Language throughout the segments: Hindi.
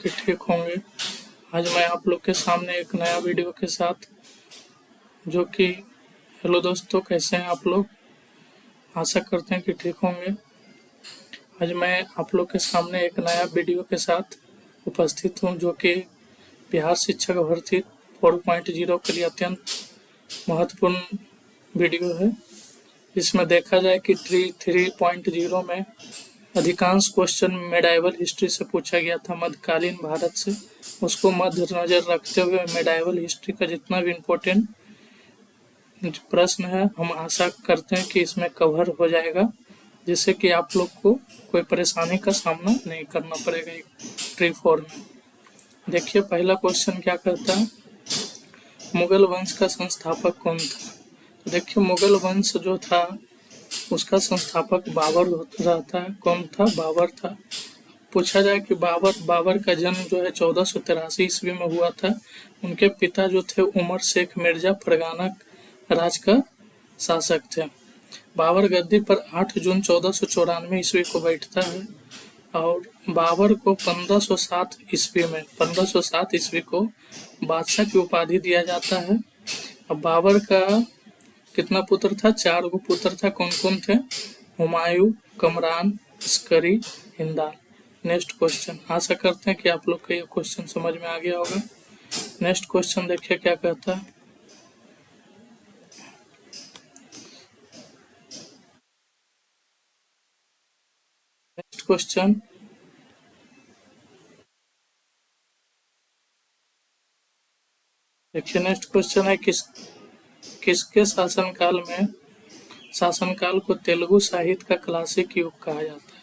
कि ठीक होंगे। आज मैं आप लोग के सामने एक नया वीडियो के साथ जो कि हेलो दोस्तों, कैसे हैं आप लोग? आशा करते हैं कि ठीक होंगे। आज मैं आप लोग के सामने एक नया वीडियो के साथ उपस्थित हूं जो कि बिहार शिक्षक भर्ती 4.0 के लिए अत्यंत महत्वपूर्ण वीडियो है। इसमें देखा जाए कि 3.0 में अधिकांश क्वेश्चन मेडाइवल हिस्ट्री से पूछा गया था, मध्यकालीन भारत से। उसको मद्देनजर रखते हुए मेडाइवल हिस्ट्री का जितना भी इम्पोर्टेंट प्रश्न है, हम आशा करते हैं कि इसमें कवर हो जाएगा, जिससे कि आप लोग को कोई परेशानी का सामना नहीं करना पड़ेगा। ट्री 4 में देखिए, पहला क्वेश्चन क्या कहता है, मुगल वंश का संस्थापक कौन था? तो देखिए, मुगल वंश जो था उसका संस्थापक बाबर रहता है। कौन था? बाबर था। पूछा जाए कि बाबर का जन्म जो है 1483 ईस्वी में हुआ था। उनके पिता जो थे उमर शेख मिर्जा फरगाना राज का शासक थे। बाबर गद्दी पर 8 जून 1494 ईस्वी को बैठता है और बाबर को 1507 ईस्वी को बादशाह की उपाधि दिया जाता है। अब बाबर का कितना पुत्र था? 4 गो पुत्र था। कौन कौन थे? हुमायूं, कमरान, अस्करी, हिंदाल। नेक्स्ट क्वेश्चन, आशा करते हैं कि आप लोग को ये क्वेश्चन समझ में आ गया होगा। नेक्स्ट क्वेश्चन देखिए क्या कहता है। नेक्स्ट क्वेश्चन, देखिए नेक्स्ट क्वेश्चन है, किसके शासनकाल को तेलुगु साहित्य का क्लासिक युग कहा जाता है?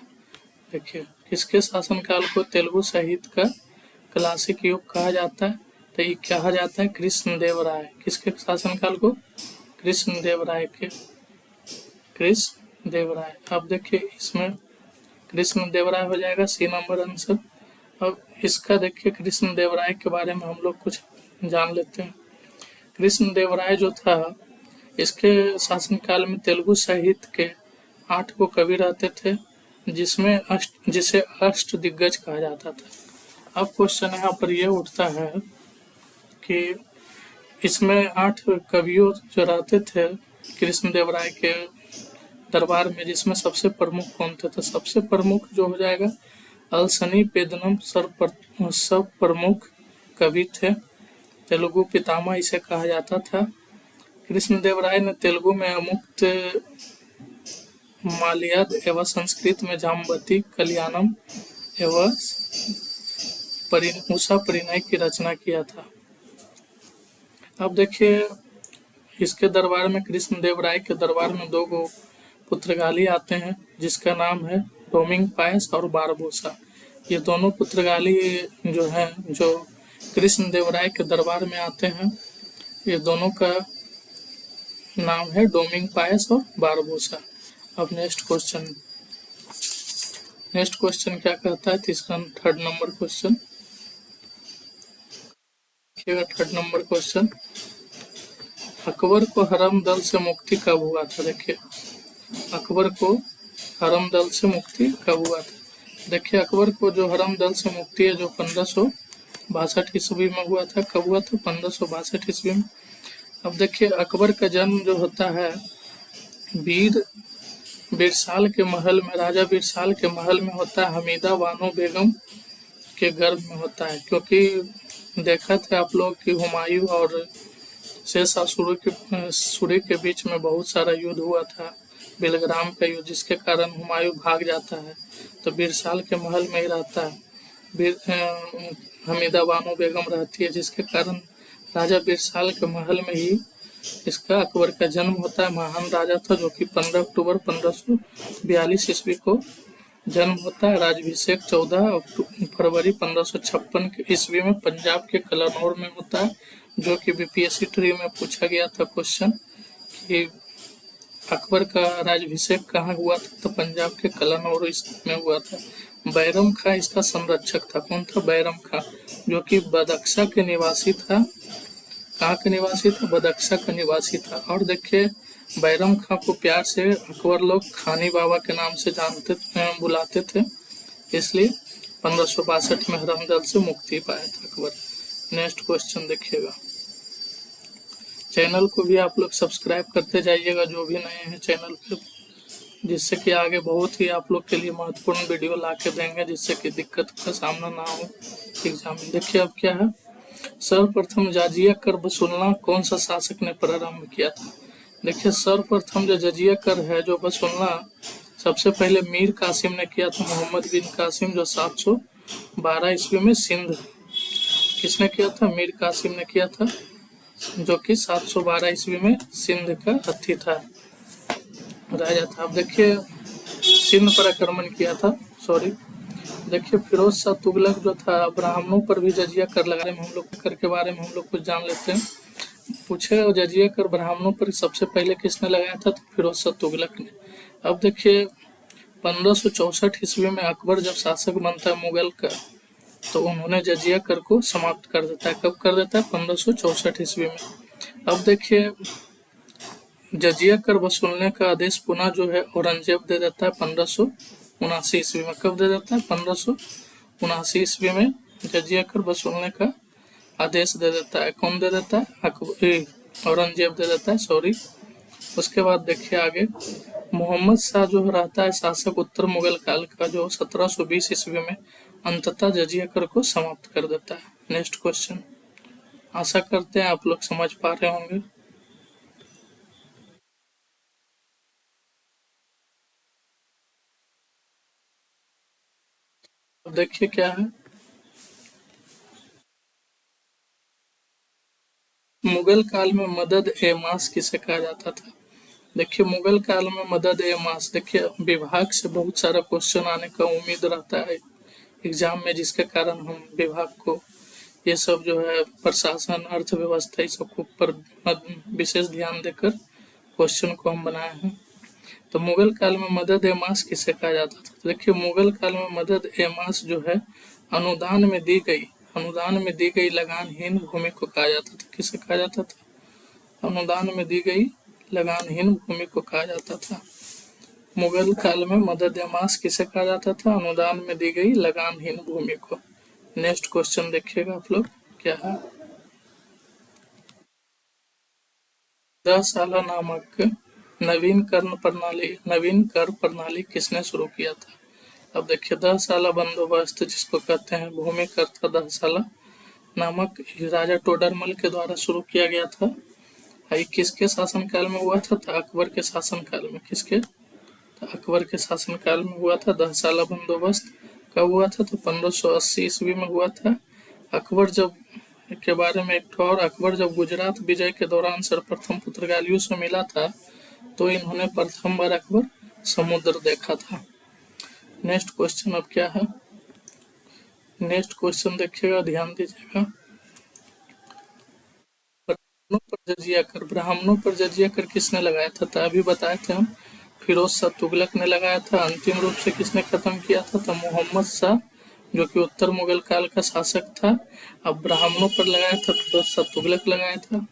देखिए, किसके शासनकाल को तेलुगु साहित्य का क्लासिक युग कहा जाता है? तो ये कहा जाता है कृष्णदेवराय। किसके शासनकाल को? कृष्णदेवराय के। कृष्णदेवराय। अब देखिए, इसमें कृष्णदेवराय हो जाएगा सी नंबर आंसर। अब इसका देखिए, कृष्णदेवराय के बारे में हम लोग कुछ जान लेते हैं। कृष्णदेवराय जो था, इसके शासनकाल में तेलुगु साहित्य के 8 को कवि रहते थे, जिसे अष्ट दिग्गज कहा जाता था। अब क्वेश्चन यहाँ पर यह उठता है कि इसमें 8 कवियों जो रहते थे कृष्णदेवराय के दरबार में, जिसमें सबसे प्रमुख कौन थे? तो सबसे प्रमुख जो हो जाएगा अलसनी पेदनम सब प्रमुख कवि थे। तेलुगु पितामह इसे कहा जाता था। कृष्णदेवराय ने तेलुगु में अमुक्त मालयाद एवं संस्कृत में जाम्बती, कल्याणम एवं उषा परिणय की रचना किया था। अब देखिए, इसके दरबार में, कृष्णदेवराय के दरबार में 2 गो पुत्रगाली आते हैं, जिसका नाम है डोमिंग पायस और बारबोसा। ये दोनों पुत्रगाली जो हैं, जो कृष्णदेवराय के दरबार में आते हैं, ये दोनों का नाम है डोमिंग पायस और बारबोसा। अब नेक्स्ट क्वेश्चन क्या कहता है? थर्ड नंबर क्वेश्चन देखिएगा। थर्ड नंबर क्वेश्चन, अकबर को हरम दल से मुक्ति कब हुआ था? देखिए, अकबर को हरम दल से मुक्ति कब हुआ था? देखिए, अकबर को जो हरम दल से मुक्ति है, जो 1562 ईस्वी में हुआ था। कब हुआ था? 1562 ईस्वी में। अब देखिए, अकबर का जन्म जो होता है बिरसाल के महल में, राजा बिरसाल के महल में होता है। हमीदा बानो बेगम के गर्भ में होता है, क्योंकि देखा था आप लोग कि हुमायूं और शेरशाह सूरी के बीच में बहुत सारा युद्ध हुआ था, बेलग्राम का युद्ध, जिसके कारण हुमायूं भाग जाता है, तो बिरसाल के महल में ही रहता है। हमीदा बानो बेगम रहती है, जिसके कारण राजा बिरसाल के महल में ही इसका अकबर का जन्म होता है। महान राजा था, जो कि 15 अक्टूबर 1542 ईस्वी को जन्म होता है। राज्याभिषेक 14 फरवरी 1556 ईस्वी में पंजाब के कलानौर में होता है, जो कि बीपीएससी ट्री में पूछा गया था क्वेश्चन कि अकबर का राज्याभिषेक कहाँ हुआ था? तो पंजाब के कलानौर में हुआ था। बैरम खां इसका संरक्षक था। कौन था? बैरम खां, जो कि बदख्शा के निवासी था। कहाँ का निवासी था? बदख्शा का निवासी था। और देखिए, बैरम खां को प्यार से अकबर लोग खानी बाबा के नाम से बुलाते थे, इसलिए 1562 में हरमदल से मुक्ति पाया था अकबर। नेक्स्ट क्वेश्चन देखिएगा। चैनल को भी आप लोग सब्सक्राइब करते जाइएगा जो भी नए हैं चैनल पे, जिससे कि आगे बहुत ही आप लोग के लिए महत्वपूर्ण वीडियो ला के देंगे, जिससे कि दिक्कत का सामना ना हो एग्जाम में। देखिए अब क्या है, सर्वप्रथम जजिया कर वसूलना कौन सा शासक ने प्रारंभ किया था। देखिए सर्वप्रथम जो जजिया कर है जो वसूलना सबसे पहले मीर कासिम ने किया था, मोहम्मद बिन कासिम, जो 712 ईस्वी में सिंध, किसने किया था, मीर कासिम ने किया था, जो कि 712 ईस्वी में सिंध का हत्ती था, राजा था। अब देखिए सिंध पर आक्रमण किया था, सॉरी। देखिए फिरोज शाह तुगलक जो था ब्राह्मणों पर भी जजिया कर लगा रहे, हम लोग कर के बारे में हम लोग कुछ जान लेते हैं। पूछे और जजिया कर ब्राह्मणों पर सबसे पहले किसने लगाया था, तो फिरोज शाह तुगलक ने। अब देखिए 1564 ईस्वी में अकबर जब शासक बनता है मुगल का, तो उन्होंने जजिया कर को समाप्त कर देता है। कब कर देता है, 1564 ईस्वी में। अब देखिए जजिया कर वसूलने का आदेश पुनः जो है औरंगजेब दे देता है 1579 ईस्वी में। कब दे देता है, 1579 ईस्वी में जजिया कर वसूलने का आदेश दे देता है। कौन दे देता है, औरंगजेब दे देता है, सॉरी। उसके बाद देखिए आगे मोहम्मद शाह जो रहता है शासक उत्तर मुगल काल का, जो 1720 ईस्वी में अंततः जजिया कर को समाप्त कर देता है। नेक्स्ट क्वेश्चन, आशा करते हैं आप लोग समझ पा रहे होंगे। अब देखिए क्या है, मुगल काल में मदद ए मास किसे कहा जाता था। देखिए मुगल काल में मदद ए मास, देखिए विभाग से बहुत सारा क्वेश्चन आने का उम्मीद रहता है एग्जाम में, जिसके कारण हम विभाग को ये सब जो है प्रशासन अर्थव्यवस्था इस सब पर विशेष ध्यान देकर क्वेश्चन को हम बनाए हैं। तो मुगल काल में मदद ए मास किसे कहा जाता था। तो देखिए मुगल काल में मदद ए मास जो है अनुदान में दी गई लगानहीन भूमि को कहा जाता था। किसे कहा जाता था, अनुदान में दी गई लगानहीन भूमि को कहा जाता था। मुगल काल में मदद ए मास किसे कहा जाता था, अनुदान में दी गई लगानहीन भूमि को। नेक्स्ट क्वेश्चन देखिएगा आप लोग क्या है, 10 साला नामक नवीन कर प्रणाली किसने शुरू किया था। अब देखिए 10 साला बंदोबस्त जिसको कहते हैं भूमि कर था 10 साला नामक राजा टोडरमल के द्वारा शुरू किया गया था। ये किसके शासनकाल में हुआ था, तो अकबर के शासनकाल में। किसके, तो अकबर के शासनकाल में हुआ था 10 साला बंदोबस्त। कब हुआ था, तो 1580 ईस्वी में हुआ था। अकबर जब के बारे में एक और, अकबर जब गुजरात विजय के दौरान सर्वप्रथम पुर्तगालियों से मिला था, तो इन्होंने प्रथम बार अकबर समुद्र देखा था। नेक्स्ट क्वेश्चन अब क्या है, नेक्स्ट क्वेश्चन देखिएगा, ध्यान दीजिएगा। ब्राह्मणों पर जजिया कर किसने लगाया था, तो अभी बताए थे हम, फिरोज शाह तुगलक ने लगाया था। अंतिम रूप से किसने खत्म किया था, तो मोहम्मद शाह, जो कि उत्तर मुगल काल का शासक था। अब ब्राह्मणों पर लगाया था फिरोज शाह तुगलक लगाया था।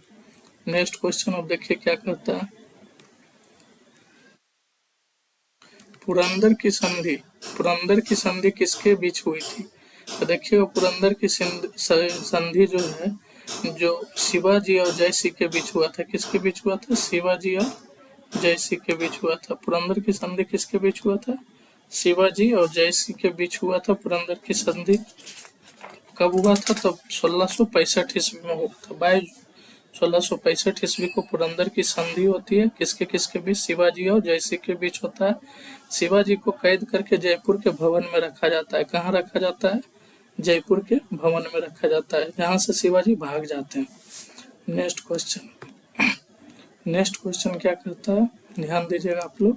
नेक्स्ट क्वेश्चन अब देखिए क्या कहता है, पुरंदर की संधि किसके बीच हुई थी। तो देखिएगा पुरंदर की संधि जो है, जो शिवाजी और जयसिंह के बीच हुआ था। किसके बीच हुआ था, शिवाजी और जयसिंह के बीच हुआ था। पुरंदर की संधि किसके बीच हुआ था, शिवाजी और जयसिंह के बीच हुआ था पुरंदर की संधि। कब हुआ था, तब 1665 ईस्वी में हुआ था। 1665 ईस्वी को पुरंदर की संधि होती है। किसके किसके बीच, शिवाजी और जयसिंह के बीच होता है। शिवाजी को कैद करके जयपुर के भवन में रखा जाता है। कहाँ रखा जाता है, जयपुर के भवन में रखा जाता है, जहाँ से शिवाजी भाग जाते हैं। नेक्स्ट क्वेश्चन क्या कहता है, ध्यान दीजिएगा आप लोग।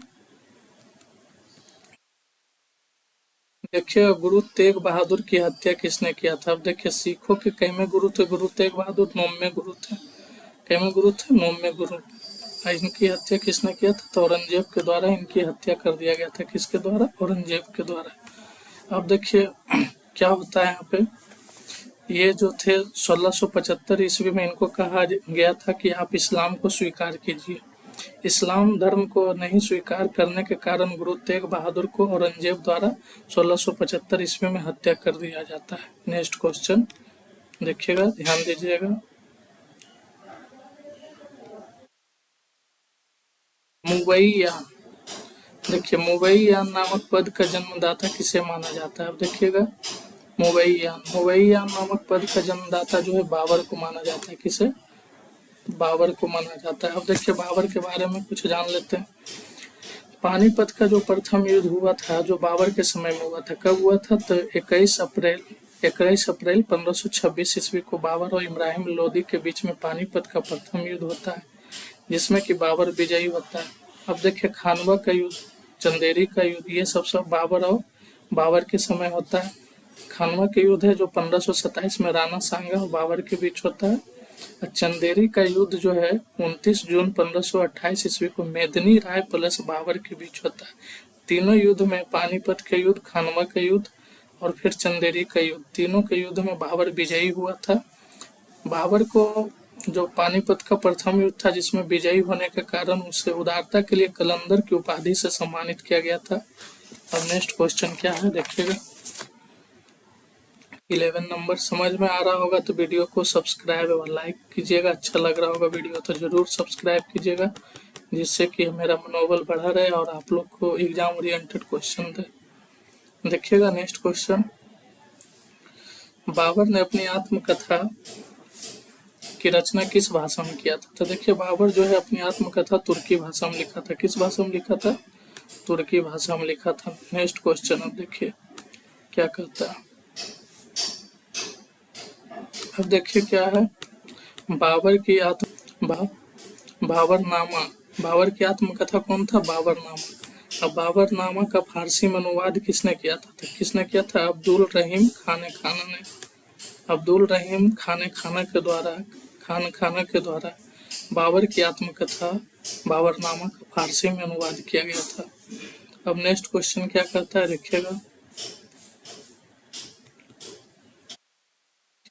देखिए गुरु तेग बहादुर की हत्या किसने किया था। अब देखिए सिखों के कैमे गुरु थे, गुरु तेग बहादुर 9वें गुरु थे। कैमे गुरु थे, 9वें गुरु। इनकी हत्या किसने किया था, तो औरंगजेब के द्वारा इनकी हत्या कर दिया गया था। किसके द्वारा, औरंगजेब के द्वारा। अब देखिए क्या होता है यहाँ पे, ये जो थे 1675 ईस्वी में इनको कहा गया था कि आप इस्लाम को स्वीकार कीजिए। इस्लाम धर्म को नहीं स्वीकार करने के कारण गुरु तेग बहादुर को औरंगजेब द्वारा 1675 ईस्वी में हत्या कर दिया जाता है। नेक्स्ट क्वेश्चन देखिएगा, ध्यान दीजिएगा। मुवैयान, देखिए मुवैयान नामक पद का जन्मदाता किसे माना जाता है? अब देखिएगा, मुवैयान नामक पद का जन्मदाता जो है बाबर को माना जाता है। किसे? बाबर को माना जाता है। अब देखिए बाबर के बारे में कुछ जान लेते हैं। पानीपत का जो प्रथम युद्ध हुआ था, जो बाबर के समय में हुआ था, कब हुआ था? तो 21 अप्रैल 1526 ईस्वी को बाबर और इब्राहिम लोदी के बीच में पानीपत का प्रथम युद्ध होता है, जिसमें कि बाबर विजयी होता है। अब देखिए खानवा का युद्ध, चंदेरी का युद्ध, ये सब बाबर के समय होता है। खानवा के युद्ध है जो 1527 में राणा सांगा और बाबर के बीच होता है। चंदेरी का युद्ध जो है 29 जून 1528 ईस्वी को मेदिनी राय प्लस बाबर के बीच होता है। तीनों युद्ध में, पानीपत के युद्ध, खानवा का युद्ध और फिर चंदेरी का युद्ध, तीनों के युद्ध में बाबर विजयी हुआ था। बाबर को जो पानीपत का प्रथम युद्ध था जिसमें विजयी होने के कारण उसे उदारता के लिए कलंदर की उपाधि से सम्मानित किया गया था। अब नेक्स्ट क्वेश्चन क्या है देखिएगा, 11 नंबर। समझ में आ रहा होगा तो वीडियो को सब्सक्राइब और लाइक कीजिएगा। अच्छा लग रहा होगा वीडियो तो जरूर सब्सक्राइब कीजिएगा, जिससे कि मेरा मनोबल बढ़ा रहे और आप लोग को एग्जाम ओरिएंटेड क्वेश्चन दे। देखिएगा नेक्स्ट क्वेश्चन, बाबर ने अपनी आत्मकथा की रचना किस भाषा में किया था? तो देखिए बाबर जो है अपनी आत्मकथा तुर्की भाषा में लिखा था। किस भाषा में लिखा था? तुर्की भाषा में लिखा था। नेक्स्ट क्वेश्चन अब देखिए क्या कहता है। अब देखिए क्या है, बाबर की बाबर की आत्मकथा कौन था? बाबरनामा। अब बाबरनामा का फारसी में अनुवाद किसने किया था? तो किसने किया था? अब्दुल रहीम खान खाना ने। अब्दुल रहीम खान खाना के द्वारा बाबर की आत्मकथा बाबरनामा का फारसी में अनुवाद किया गया था। अब नेक्स्ट क्वेश्चन क्या कहता है देखिएगा।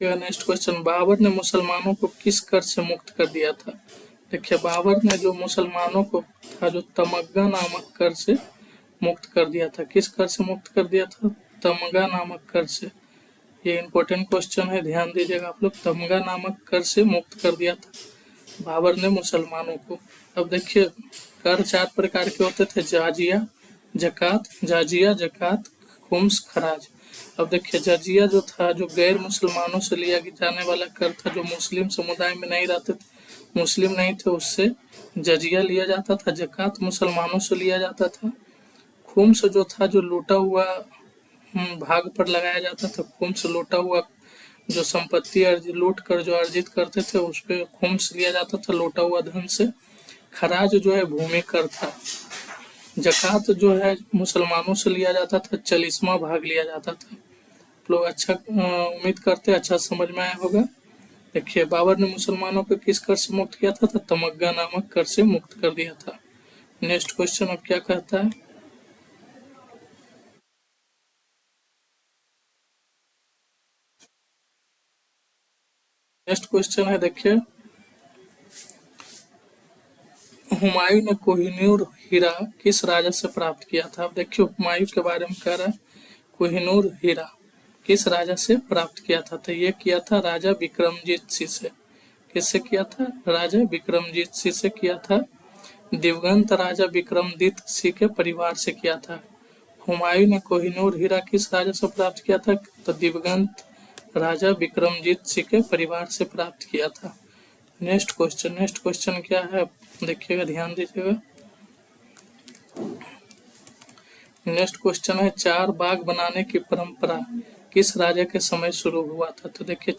नेक्स्ट क्वेश्चन, बाबर ने मुसलमानों को किस कर से मुक्त कर दिया था? देखिए बाबर ने जो मुसलमानों को था जो तमग्गा नामक कर से मुक्त कर दिया था। किस कर से मुक्त कर दिया था? तमगा नामक कर से। ये इंपॉर्टेंट क्वेश्चन है, ध्यान दीजिएगा आप लोग। तमगा नामक कर से मुक्त कर दिया था बाबर ने मुसलमानों को। अब देखिए कर 4 प्रकार के होते थे, जाजिया, जकात, खुम्स, खराज। अब देखिए जजिया जो था, जो गैर मुसलमानों से लिया जाने वाला कर था, जो मुस्लिम समुदाय में नहीं रहते थे, मुस्लिम नहीं थे, उससे जजिया लिया जाता था। जकात मुसलमानों से लिया जाता था। खुम्स जो था, जो लूटा हुआ भाग पर लगाया जाता था। खुम्स लूटा हुआ जो संपत्ति लूट कर जो अर्जित करते थे उस पर खुम्स लिया जाता था, लूटा हुआ धन से। खराज जो है भूमि कर था। जकात जो है मुसलमानों से लिया जाता था, 40वां भाग लिया जाता था। लोग अच्छा उम्मीद करते अच्छा समझ में आया होगा। देखिए बाबर ने मुसलमानों को किस कर से मुक्त किया था? तो तमग्गा नामक कर से मुक्त कर दिया था। नेक्स्ट क्वेश्चन अब क्या कहता है। नेक्स्ट क्वेश्चन है देखिए, हुमायूं ने कोहिनूर हीरा किस राजा से प्राप्त किया था? अब देखिए हुमायूं के बारे में कह रहा है, कोहिनूर हीरा किस राजा से प्राप्त किया था? तो ये किया था राजा विक्रमजीत सिंह से। किससे किया था? राजा विक्रमजीत सिंह से किया था। दिवंगत राजा विक्रमजीत सिंह के परिवार से किया था। हुमायूं ने कोहिनूर हीरा किस राजा से प्राप्त किया था? तो दिवंगत राजा विक्रमजीत सिंह के परिवार से प्राप्त किया था। नेक्स्ट क्वेश्चन क्या है देखिएगा, ध्यान दीजिएगा। नेक्स्ट क्वेश्चन है, 4 बाग बनाने की परंपरा किस राजा के समय शुरू हुआ था? तो देखिए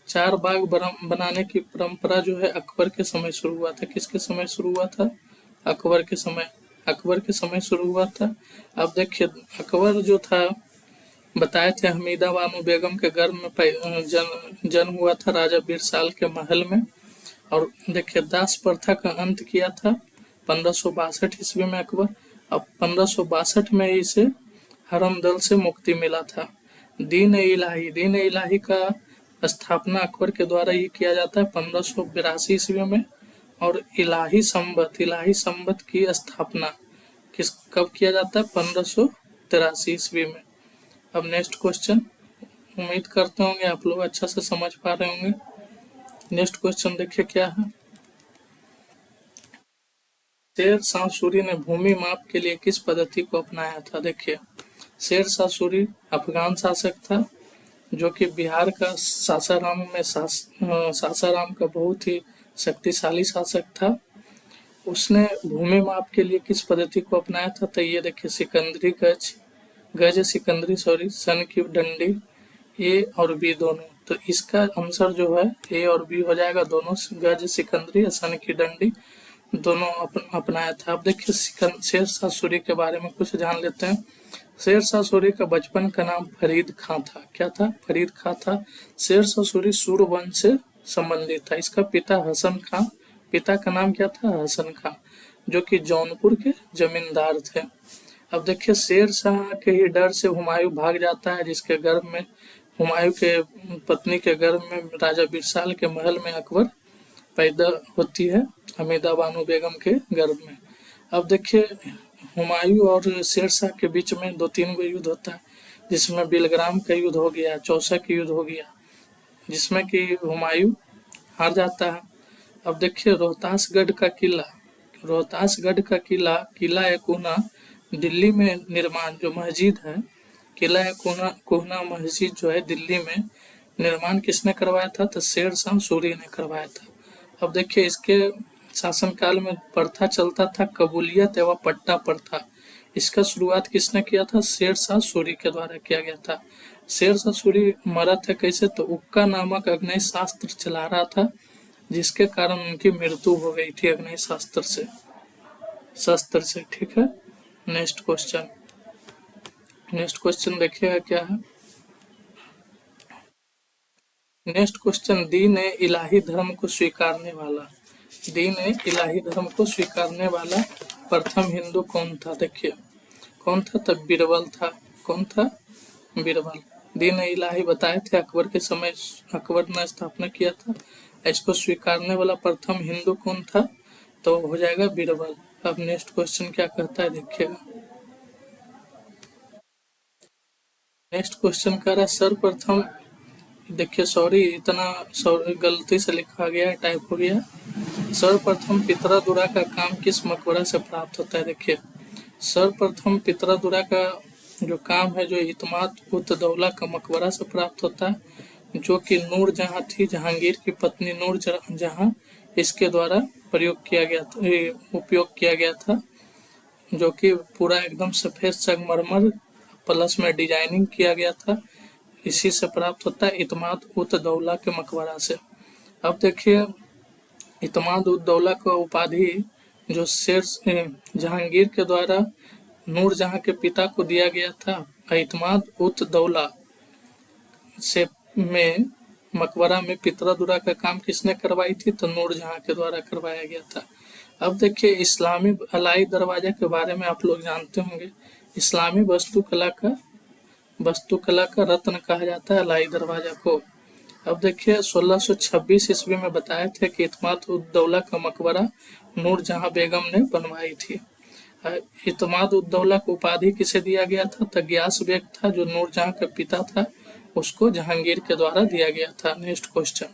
चार बाग बनाने की परंपरा जो है अकबर के समय शुरू हुआ था। किसके समय शुरू हुआ था? अकबर के समय शुरू हुआ था। अब देखिए अकबर जो था, बताए थे हमीदा बानो बेगम के घर में जन्म हुआ था राजा बिरसाल के महल में। और देखिए दास प्रथा का अंत किया था 1562 ईस्वी में अकबर। अब 1562 में ही इसे हरम दल से मुक्ति मिला था। दीन इलाही का स्थापना अकबर के द्वारा ही किया जाता है 1582 ईस्वी में। और इलाही संबत की स्थापना कब किया जाता है? 1583 ईस्वी में। अब नेक्स्ट क्वेश्चन, उम्मीद करते होंगे आप लोग अच्छा से समझ पा रहे होंगे। नेक्स्ट क्वेश्चन देखिए क्या है। शेर शाह सूरी ने भूमि माप के लिए किस पद्धति को अपनाया था? देखिए, शेर शाह सूरी अफगान शासक था जो कि बिहार का सासाराम का बहुत ही शक्तिशाली शासक था। उसने भूमि माप के लिए किस पद्धति को अपनाया था? तो ये देखिए, सिकंदरी गज सिकंदरी सन की डंडी, ए और बी दोनों। तो इसका आंसर जो है ए और बी हो जाएगा, दोनों गज सिकंदरी या सन की डंडी दोनों अपनाया था। अब देखिए शेर शाह सूरी के बारे में कुछ जान लेते हैं। शेर शाह सूरी का बचपन का नाम फरीद खां था। क्या था? फरीद खां था। शेर शाह सूरी सूर्य वंश से संबंधित था। इसका पिता का नाम क्या था? हसन खां, जो कि जौनपुर के जमींदार थे। अब देखिए, शेर शाह के ही डर से हुमायूं भाग जाता है, जिसके गर्भ में हुमायूं के पत्नी के गर्भ में राजा बिरसाल के महल में अकबर पैदा होती है, हमीदा बानो बेगम के गर्भ में। अब देखिए, हुमायूं और शेरशाह के बीच में 2-3 गो युद्ध होता है, जिसमें बिलग्राम का युद्ध हो गया, चौसा का युद्ध हो गया, जिसमें कि हुमायूं हार जाता है। अब देखिए, रोहतासगढ़ का किला यकुना दिल्ली में निर्माण, जो मस्जिद है किला यकुना मस्जिद जो है दिल्ली में निर्माण किसने करवाया था? तो शेर शाह सूरी ने करवाया था। अब देखिए, इसके शासनकाल में प्रथा चलता था कबूलियत एवं पट्टा प्रथा। इसका शुरुआत किसने किया था? शेर शाह सूरी के द्वारा किया गया था। शेर शाह सूरी मरा था कैसे? तो उक्का नामक अग्नि शास्त्र चला रहा था, जिसके कारण उनकी मृत्यु हो गई थी अग्नि शस्त्र से। ठीक है। नेक्स्ट क्वेश्चन देखिएगा क्या है। नेक्स्ट क्वेश्चन, दीन ए इलाही धर्म को स्वीकारने वाला प्रथम हिंदू कौन था? देखिए, कौन था? तब बीरबल था। कौन था? बीरबल। दीन ए इलाही बताए थे अकबर के समय अकबर ने स्थापना किया था। इसको स्वीकारने वाला प्रथम हिंदू कौन था? तो हो जाएगा बीरबल। अब नेक्स्ट क्वेश्चन क्या कहता है देखिएगा। नेक्स्ट क्वेश्चन कह रहा है सर्वप्रथम, देखिए सॉरी गलती से लिखा गया, टाइप हो गया। सर्वप्रथम पितरादुरा का काम किस मकबरा से प्राप्त होता है? देखिए, सर्वप्रथम पितरादुरा का जो काम है, जो इतमाद उत दौला का मकबरा से प्राप्त होता है, जो कि नूर जहां थी, जहांगीर की पत्नी नूर जहां, इसके द्वारा उपयोग किया गया था, जो कि पूरा एकदम सफेद संगमरमर प्लस में डिजाइनिंग किया गया था। इसी से प्राप्त होता है इतमाद उत दौला के मकबरा से। अब देखिए, इतमाद उत दौला का उपाधि जो शेर जहांगीर के द्वारा नूर जहां के पिता को दिया गया था, इतमाद उत दौला से में मकबरा में पितरादुरा का काम किसने करवाई थी? तो नूर जहां के द्वारा करवाया गया था। अब देखिए, इस्लामी अलाई दरवाजा के बारे में आप लोग जानते होंगे। इस्लामी वास्तुकला का रत्न कहा जाता है अलाई दरवाजा को। अब देखिए, 1626 ईस्वी में बताए थे कि इतमाद उद दौला का मकबरा नूर जहां बेगम ने बनवाई थी। इतमाद उद दौला को उपाधि किसे दिया गया था? तो गियास बेग था, जो नूर जहां का पिता था, उसको जहांगीर के द्वारा दिया गया था। नेक्स्ट क्वेश्चन,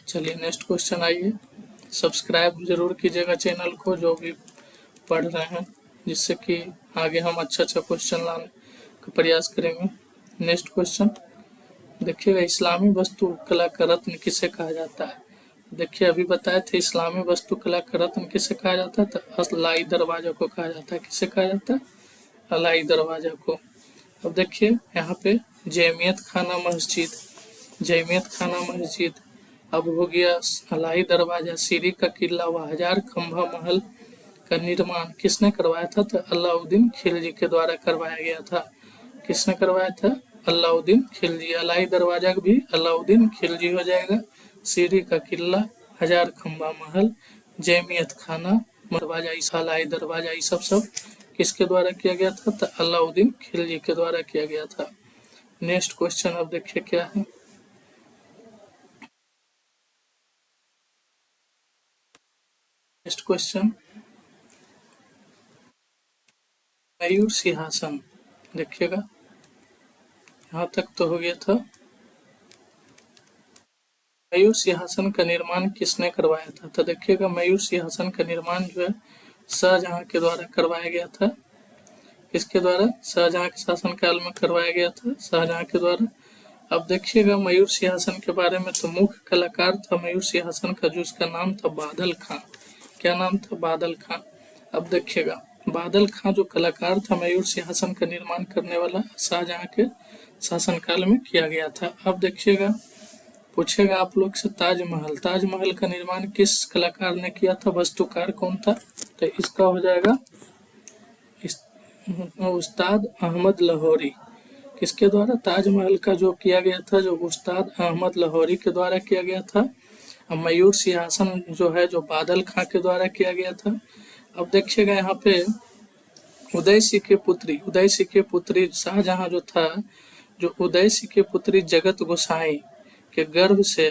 चलिए नेक्स्ट क्वेश्चन आइए। सब्सक्राइब जरूर कीजिएगा चैनल को, जो भी पढ़ रहे हैं, जिससे कि आगे हम अच्छा क्वेश्चन लाने का प्रयास करेंगे। नेक्स्ट क्वेश्चन देखिएगा, इस्लामी वास्तुकला का रत्न किसे कहा जाता है? देखिए, अभी बताए थे इस्लामी वास्तुकला का रत्न किसे कहा जाता है? तो अलाई दरवाजा को कहा जाता है। किसे कहा जाता है? अलाई दरवाजा को। अब देखिए, यहाँ पे जैमियत खाना मस्जिद, अब हो गया अलाई दरवाजा, सीरी का किला व 1000 खंभा महल का निर्माण किसने करवाया था? तो अलाउद्दीन खिलजी के द्वारा करवाया गया था। किसने करवाया था? अलाउद्दीन खिलजी। अलाई दरवाजा भी अलाउद्दीन खिलजी हो जाएगा। सीरी का किला, 1000 खंभा महल, जैमियत खाना दरवाजा, अलाई दरवाजा, ये सब किसके द्वारा किया गया था? तो अलाउद्दीन खिलजी के द्वारा किया गया था। नेक्स्ट क्वेश्चन अब देखिए क्या है। नेक्स्ट क्वेश्चन, मयूर सिंहासन। देखिएगा यहाँ तक तो हो गया था। मयूर सिंहासन का निर्माण किसने करवाया था? तो देखिएगा मयूर सिंहासन का निर्माण जो है शाहजहां के द्वारा करवाया गया था। किसके द्वारा? शाहजहां के शासन काल में करवाया गया था, शाहजहां के द्वारा। अब देखिएगा मयूर सिंहासन के बारे में, तो मुख्य कलाकार था मयूर सिंहासन का जो उसका नाम था बादल खां। क्या नाम था? बादल खां। अब देखिएगा बादल खां जो कलाकार था मयूर सिंहासन का निर्माण करने वाला, शाहजहां के शासनकाल में किया गया था। अब देखिएगा पूछेगा आप लोग से ताजमहल, ताजमहल का निर्माण किस कलाकार ने किया था? वास्तुकार कौन था? तो इसका हो जाएगा उस्ताद अहमद लाहौरी। किसके द्वारा? ताजमहल का जो किया गया था जो उस्ताद अहमद लाहौरी के द्वारा किया गया था। अब मयूर सिंहासन जो है जो बादल खां के द्वारा किया गया था। अब देखिएगा यहाँ पे उदय सिंह की पुत्री शाहजहां जो था, जो उदय सिंह की पुत्री जगत गोसाई के गर्भ से,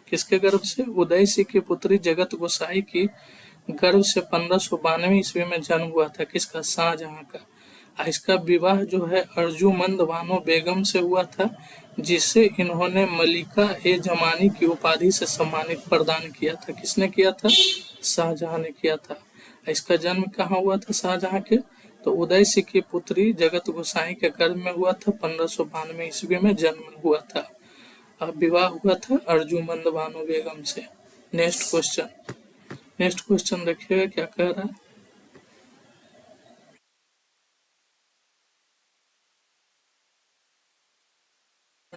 किसके गर्भ से? उदय सिंह की पुत्री जगत गोसाई की गर्भ से 1592 ईस्वी में जन्म हुआ था। किसका? शाहजहां का। इसका विवाह जो है अर्जुमंद बानो बेगम से हुआ था, जिसे इन्होंने मलिका ए जमानी की उपाधि से सम्मानित प्रदान किया था। किसने किया था? शाहजहां ने किया था। इसका जन्म कहाँ हुआ था शाहजहां के? तो उदय सिंह की पुत्री जगत गोसाई के गर्भ में हुआ था, 1592 ईस्वी में जन्म हुआ था। अब विवाह हुआ था अर्जुमंद बानो बेगम से। नेक्स्ट क्वेश्चन देखिएगा क्या कह रहा है।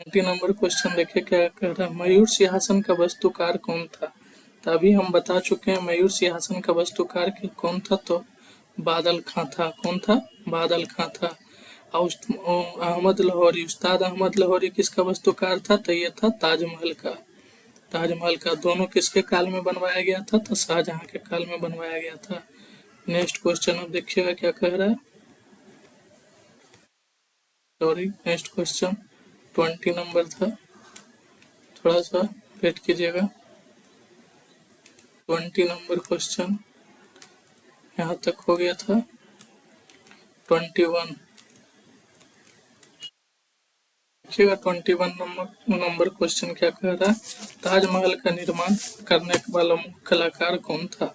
20 नंबर क्वेश्चन देखिए क्या कह रहा है। मयूर सिंहासन का वास्तुकार कौन था? तो अभी हम बता चुके हैं मयूर सिंहासन का वास्तुकार कौन था, तो बादल खां था। कौन था? बादल खां था। अहमद लाहौरी, उस्ताद अहमद लाहौरी किसका वास्तुकार था? तो ये था ताजमहल का। ताजमहल का दोनों किसके काल में बनवाया गया था? तो शाहजहां के काल में बनवाया गया था। नेक्स्ट क्वेश्चन अब देखिएगा क्या कह रहा है। सॉरी, नेक्स्ट क्वेश्चन 20 नंबर था, थोड़ा सा वेट कीजिएगा। 20 नंबर क्वेश्चन यहाँ तक हो गया था। 21 देखिएगा। 21 नंबर क्वेश्चन क्या कह रहा है। ताजमहल का निर्माण करने वाला कलाकार कौन था?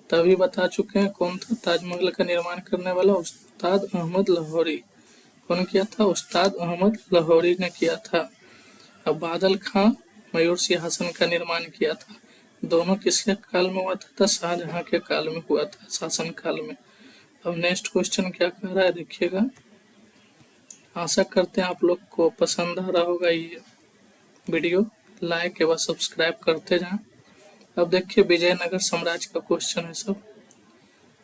तभी बता चुके हैं कौन था ताजमहल का निर्माण करने वाला। उस्ताद अहमद लाहौरी। कौन किया था? उस्ताद अहमद लाहौरी ने किया था। अब बादल खां मयूर सिंहासन का निर्माण किया था। दोनों किसके काल में हुआ था? शाहजहां के काल में हुआ था, शासन काल में। अब नेक्स्ट क्वेश्चन क्या कह रहा है देखिएगा। आशा करते हैं आप लोग को पसंद आ रहा होगा ये वीडियो। लाइक एवं सब्सक्राइब करते जाएं। अब देखिए विजयनगर साम्राज्य का क्वेश्चन है सब।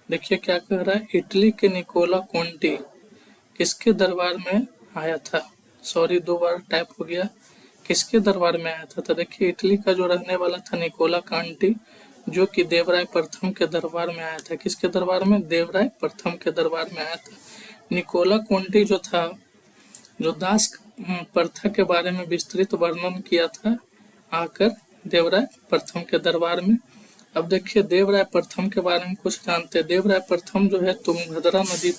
देखिए क्या कह रहा है। इटली के निकोला कोंटी किसके दरबार में आया था? सॉरी, 2 बार टाइप हो गया। किसके दरबार में आया था? तो देखिए इटली का जो रहने वाला था निकोला कांटी, जो कि देवराय प्रथम के दरबार में आया था। किसके दरबार में? देवराय प्रथम के दरबार में आया था। निकोला कोंटी जो था, जो दास प्रथा के बारे में विस्तृत वर्णन किया था आकर देवराय प्रथम के दरबार में। अब देखिए देवराय प्रथम के बारे में कुछ जानते हैं। देवराय प्रथम जो है तुंगभद्रा नदी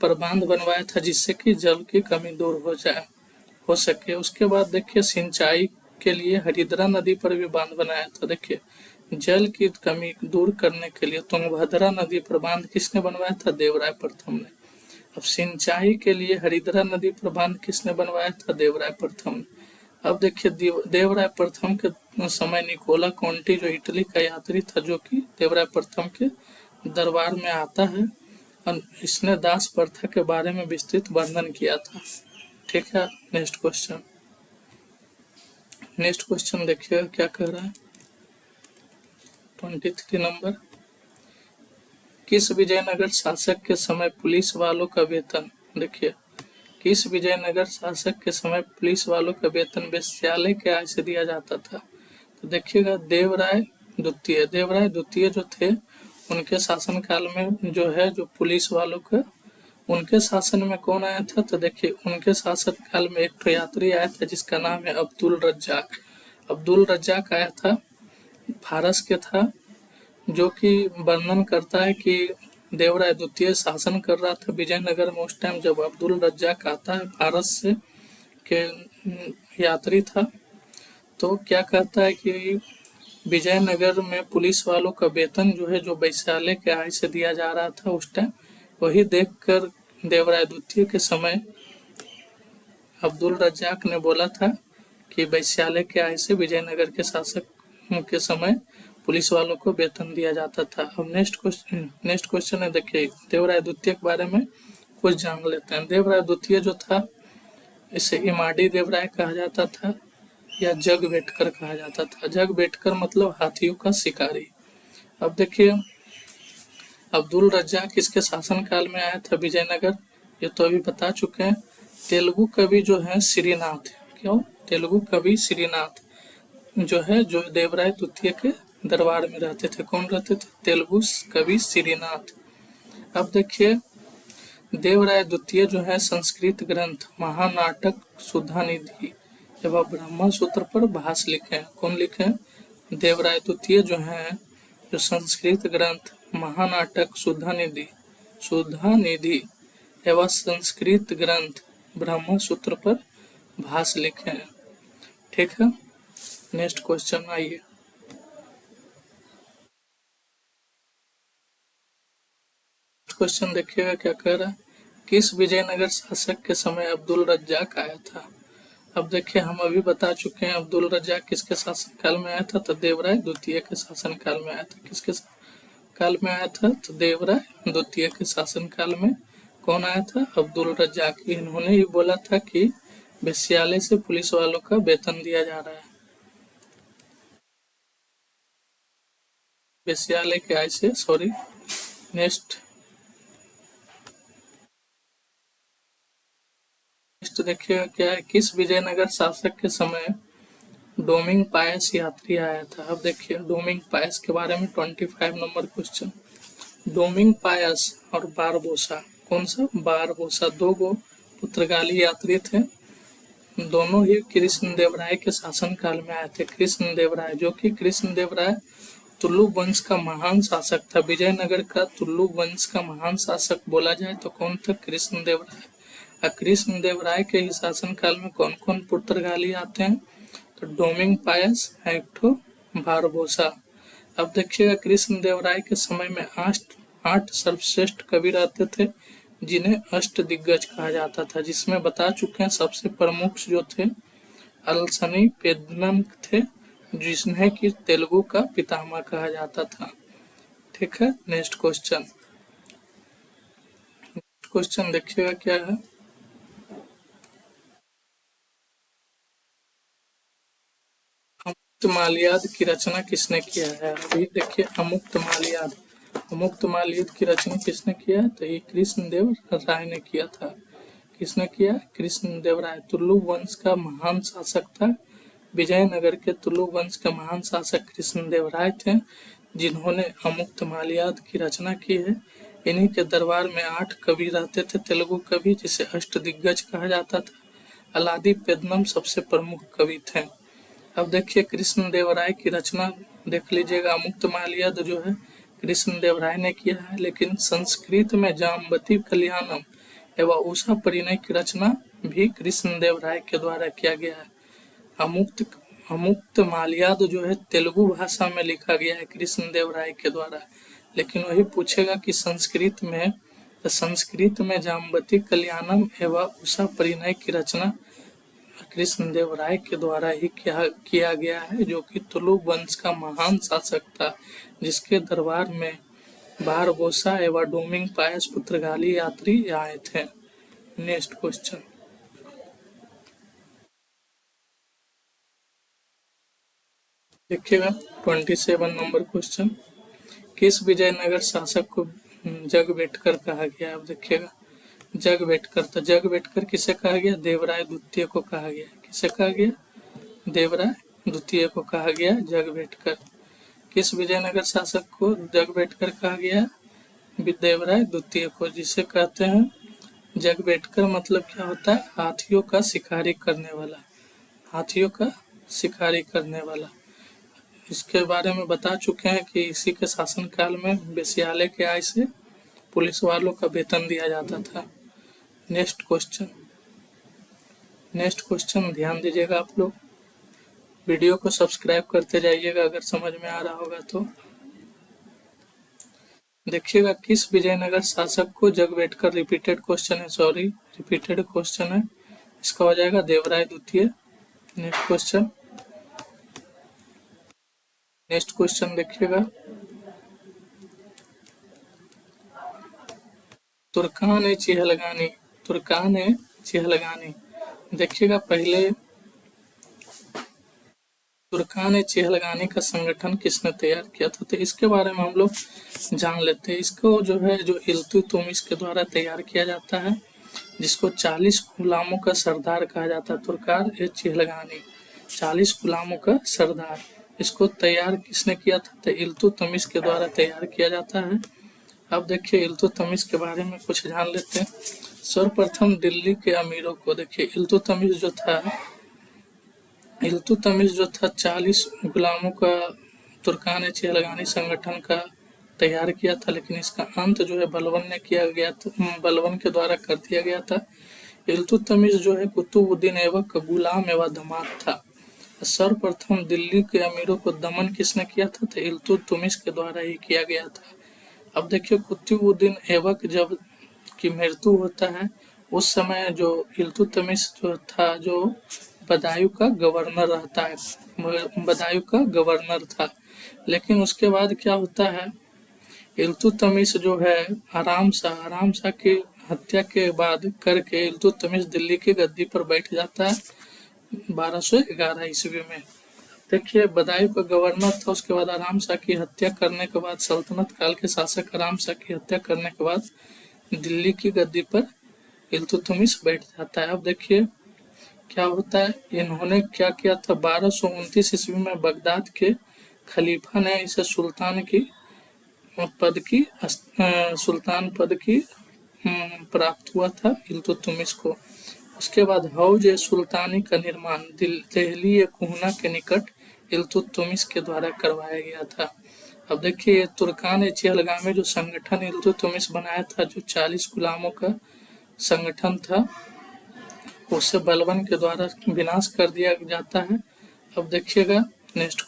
पर बांध बनवाया था, जिससे कि जल की कमी दूर हो सके। उसके बाद देखिए सिंचाई के लिए हरिद्रा नदी पर भी बांध बनाया था। देखिए जल की कमी दूर करने के लिए तुंगभद्रा नदी पर बांध किसने बनवाया था? देवराय प्रथम ने। अब सिंचाई के लिए हरिद्रा नदी पर बांध किसने बनवाया था? देवराय प्रथम। अब देखिए देवराय प्रथम के समय निकोला कोंटी जो इटली का यात्री था, जो कि देवराय प्रथम के दरबार में आता है, और इसने दास प्रथा के बारे में विस्तृत वर्णन किया था। ठीक है। नेक्स्ट क्वेश्चन देखिएगा क्या कह रहा है। 23 नंबर। किस विजयनगर शासक के समय पुलिस वालों का वेतन, देखिए किस विजयनगर शासक के समय पुलिस वालों का वेतन वेश्यालय के आय से दिया जाता था? तो देखिएगा देवराय द्वितीय जो थे, उनके शासन काल में जो है जो पुलिस वालों का, उनके शासन में कौन आया था? तो देखिए उनके शासन काल में एक यात्री आया था जिसका नाम है अब्दुल रज्जाक। अब्दुल रज्जाक आया था, फारस के था, जो कि वर्णन करता है कि देवराय द्वितीय शासन कर रहा था विजयनगर में उस टाइम, जब अब्दुल रज्जाक आता है भारत से के यात्री था। तो क्या कहता है कि विजयनगर में पुलिस वालों का वेतन जो है, जो वैशाल्य के आय से दिया जा रहा था उस टाइम, वही देखकर देवराय द्वितीय के समय अब्दुल रज्जाक ने बोला था कि वैशाल्य के आय से विजयनगर के शासक के समय पुलिस वालों को वेतन दिया जाता था। अब नेक्स्ट क्वेश्चन है, देखिए देवराय द्वितीय के बारे में कुछ जान लेते हैं। देवराय द्वितीय जो था, इसे इमाडी देवराय कहा जाता था या जग बेटकर कहा जाता था। जग बेटकर मतलब हाथियों का शिकारी। अब देखिए अब्दुल रज्जाक किसके शासनकाल में आया था विजयनगर, ये तो अभी बता चुके हैं। तेलुगु कवि जो है श्रीनाथ, क्यों तेलुगु कवि श्रीनाथ जो है, जो देवराय द्वितीय के दरबार में रहते थे। कौन रहते थे? तेलुगु कवि श्रीनाथ। अब देखिए देवराय द्वितीय जो है संस्कृत ग्रंथ महानाटक सुधानिधि एवं ब्रह्म सूत्र पर भाष्य लिखे हैं। कौन लिखे हैं? देवराय द्वितीय जो है, जो संस्कृत ग्रंथ महानाटक सुधानिधि एवं संस्कृत ग्रंथ ब्रह्म सूत्र पर भाष्य लिखे हैं। ठीक है, नेक्स्ट क्वेश्चन आइए। क्वेश्चन देखिएगा क्या कह रहा है, किस विजयनगर शासक के समय अब्दुल रज्जाक आया था। अब देखिए हम अभी बता चुके हैं अब्दुल रज्जाक किसके शासनकाल में आया था, तो देवराय द्वितीय के शासनकाल में आया था। किसके काल में आया था? तो देवराय द्वितीय के शासनकाल में कौन आया था? अब्दुल रज्जाक। इन्होंने ही बोला था कि वेश्यालय से पुलिस वालों का वेतन दिया जा रहा है, वेश्यालय के आय से, सॉरी। नेक्स्ट देखिएगा क्या है, किस विजयनगर शासक के समय डोमिंग पायस यात्री आया था। अब देखिए डोमिंग पायस के बारे में 25 नंबर क्वेश्चन। डोमिंग पायस और बारबोसा, कौन सा? बारबोसा, दो गो पुर्तगाली यात्री थे, दोनों ही कृष्णदेवराय के शासनकाल में आए थे। कृष्णदेवराय, जो कि कृष्णदेवराय तुलु वंश का महान शासक था। विजयनगर का तुलु वंश का महान शासक बोला जाए तो कौन था? कृष्णदेवराय। कृष्णदेवराय के ही शासनकाल में कौन कौन पुर्तगाली आते हैं? तो डोमिंग पायस, एक बारबोसा। अब देखिएगा कृष्णदेवराय के समय में आठ सर्वश्रेष्ठ कवि रहते थे, जिन्हें अष्ट दिग्गज कहा जाता था, जिसमें बता चुके हैं सबसे प्रमुख जो थे अलसनी पेद्दन थे, जिन्हें कि तेलुगु का पितामह कहा जाता था। ठीक है, नेक्स्ट क्वेश्चन देखिएगा क्या है, अमुक्त माल्याद की रचना किसने किया है। अभी देखिए अमुक्त माल्याद की रचना किसने किया है, तो ये कृष्णदेव राय ने किया था। किसने किया? कृष्णदेव राय। तुलु वंश का महान शासक था, विजयनगर के तुलु वंश का महान शासक कृष्णदेव राय थे, जिन्होंने अमुक्त माल्याद की रचना की है। इन्हीं के दरबार में 8 कवि रहते थे, तेलुगु कवि, जिसे अष्ट दिग्गज कहा जाता था। अलादी पेद्दनम सबसे प्रमुख कवि थे। अब देखिए कृष्णदेव राय की रचना देख लीजिएगा। अमुक्त माल्याद जो है कृष्णदेव राय ने किया है, लेकिन संस्कृत में जाम्बती कल्याणम एवं उषा परिणय की रचना भी कृष्णदेव राय के द्वारा किया गया है। अमुक्त माल्याद जो है तेलुगु भाषा में लिखा गया है कृष्णदेव राय के द्वारा, लेकिन वही पूछेगा कि संस्कृत में, तो संस्कृत में जाम्बती कल्याणम एवं उषा परिणय की रचना कृष्णदेव राय के द्वारा ही किया गया है, जो कि तुलु वंश का महान शासक था, जिसके दरबार में बारबोसा एवं डोमिंग पायस पुर्तगाली यात्री आए थे। नेक्स्ट क्वेश्चन देखिएगा 27 नंबर क्वेश्चन, किस विजयनगर शासक को जगबेटकर कहा गया। अब देखिएगा जगबेटकर, तो जगबेटकर किसे कहा गया? देवराय द्वितीय को कहा गया। किसे कहा गया? देवराय द्वितीय को कहा गया जगबेटकर। किस विजयनगर शासक को जगबेटकर कहा गया? देवराय द्वितीय को, जिसे कहते हैं जगबेटकर। मतलब क्या होता है? हाथियों का शिकारी करने वाला, हाथियों का शिकारी करने वाला। इसके बारे में बता चुके हैं कि इसी के शासनकाल में वेश्यालय के आय से पुलिस वालों का वेतन दिया जाता था। नेक्स्ट क्वेश्चन ध्यान दीजिएगा आप लोग, वीडियो को सब्सक्राइब करते जाइएगा अगर समझ में आ रहा होगा तो। देखिएगा, किस विजयनगर शासक को जगवेटकर, रिपीटेड क्वेश्चन है, इसका हो जाएगा देवराय द्वितीय। नेक्स्ट क्वेश्चन देखिएगा, तुर्कान चिहलगानी। देखिएगा, पहले तुर्कान चिहलगानी का संगठन किसने तैयार किया था, तो इसके बारे में हम लोग जान लेते हैं। इसको जो है जो इल्तुतमिश के द्वारा तैयार किया जाता है, जिसको 40 गुलामों का सरदार कहा जाता है। तुर्कान चिहलगानी 40 गुलामों का सरदार, इसको तैयार किसने किया था, तो इल्तुतमिश के द्वारा तैयार किया जाता है। अब देखिए इल्तुतमिश के बारे में कुछ जान लेते हैं। सर्वप्रथम दिल्ली के अमीरों को, देखिए इल्तुतमिश जो था 40 गुलामों का तुर्कान चिहलगानी संगठन का तैयार किया था, लेकिन इसका अंत जो है बलबन के द्वारा कर दिया गया था। इल्तुतमिश जो है कुतुबुद्दीन ऐबक का गुलाम एवं दामाद था। सर्वप्रथम दिल्ली के अमीरों को दमन किसने किया था, तो इल्तुतमिश के द्वारा ही किया गया था। अब देखिए, कुतुबुद्दीन ऐबक जब की मृत्यु होता है, उस समय जो इल्तुतमिश जो था, जो बदायूं का गवर्नर था। लेकिन उसके बाद क्या होता है, इल्तुतमिश जो है आराम शाह की हत्या के बाद करके इल्तुतमिश दिल्ली की गद्दी पर बैठ जाता है 1211 ईस्वी में। देखिए, बदायूं का गवर्नर था, उसके बाद आराम शाह की हत्या करने के बाद, सल्तनत काल के शासक आराम शाह की हत्या करने के बाद दिल्ली की गद्दी पर इल्तुतमिश बैठ जाता है। अब देखिए क्या होता है, इन्होंने क्या किया था, 1229 ईस्वी में बगदाद के खलीफा ने इसे सुल्तान पद की प्राप्त हुआ था इल्तुतमिश को। उसके बाद हौज सुल्तानी का निर्माण दिल्ली कुहना के निकट इल्तुतमिश के द्वारा करवाया गया था। अब देखिए, तुर्कान चिहलगामी जो संगठन इल्तुतमिश बनाया था, जो 40 गुलामों का संगठन था, उसे बलबन के द्वारा विनाश कर दिया जाता है। अब देखिएगा नेक्स्ट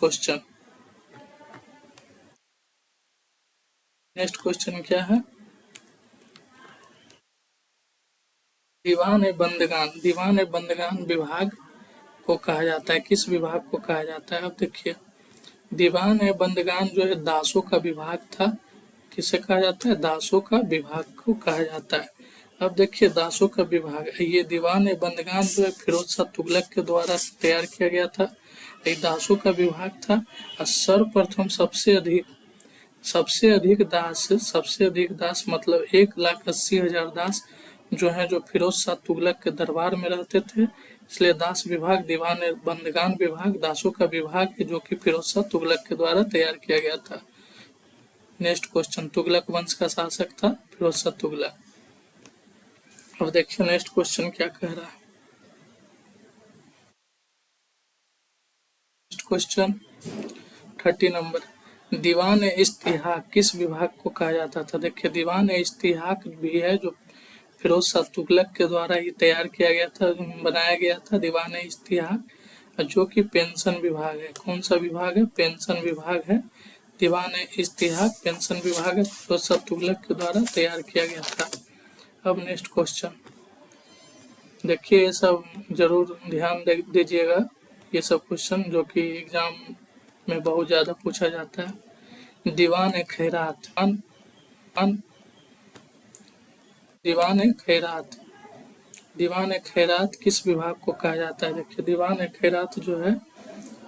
क्वेश्चन क्या है, दीवान बंदगान विभाग को कहा जाता है, किस विभाग को कहा जाता है। अब देखिए, दीवान बंदगान जो है दासों का विभाग था, किसे कहा जाता है, दासों का विभाग को कहा जाता है। अब देखिए, दासों का विभाग, ये दीवान बंदगान जो है फिरोज शाह तुगलक के द्वारा तैयार किया गया था, एक दासों का विभाग था। और सर्वप्रथम सबसे अधिक दास मतलब 1,80,000 दास जो है, जो फिरोज शाह तुगलक के दरबार में रहते थे, इसलिए दास विभाग, दीवान बंदगान विभाग दासों का विभाग है, जो कि फिरोज शाह तुगलक के द्वारा तैयार किया गया था। नेक्स्ट क्वेश्चन, तुगलक वंश का शासक था फिरोज शाह तुगलक। अब देखिए नेक्स्ट क्वेश्चन क्या कह रहा है। नेक्स्ट क्वेश्चन 30 नंबर, दीवान इस्तिहाक किस विभाग को कहा जाता था। देखिए, दीवान इस्तिहाक भी है, जो फिरोज शाह तुगलक के द्वारा ही तैयार किया गया था, बनाया गया था दीवान इस्तिहाक, जो कि पेंशन विभाग है। कौन सा विभाग है, पेंशन विभाग है। दीवान इस्तिहाक पेंशन विभाग है, फिरोज शाह तुगलक के द्वारा तैयार किया गया था। अब नेक्स्ट क्वेश्चन देखिए, ये सब जरूर ध्यान दीजिएगा, ये सब क्वेश्चन जो कि एग्जाम में बहुत ज़्यादा पूछा जाता है। दीवान खैरात किस विभाग को कहा जाता है। देखिए, दीवान खैरात जो है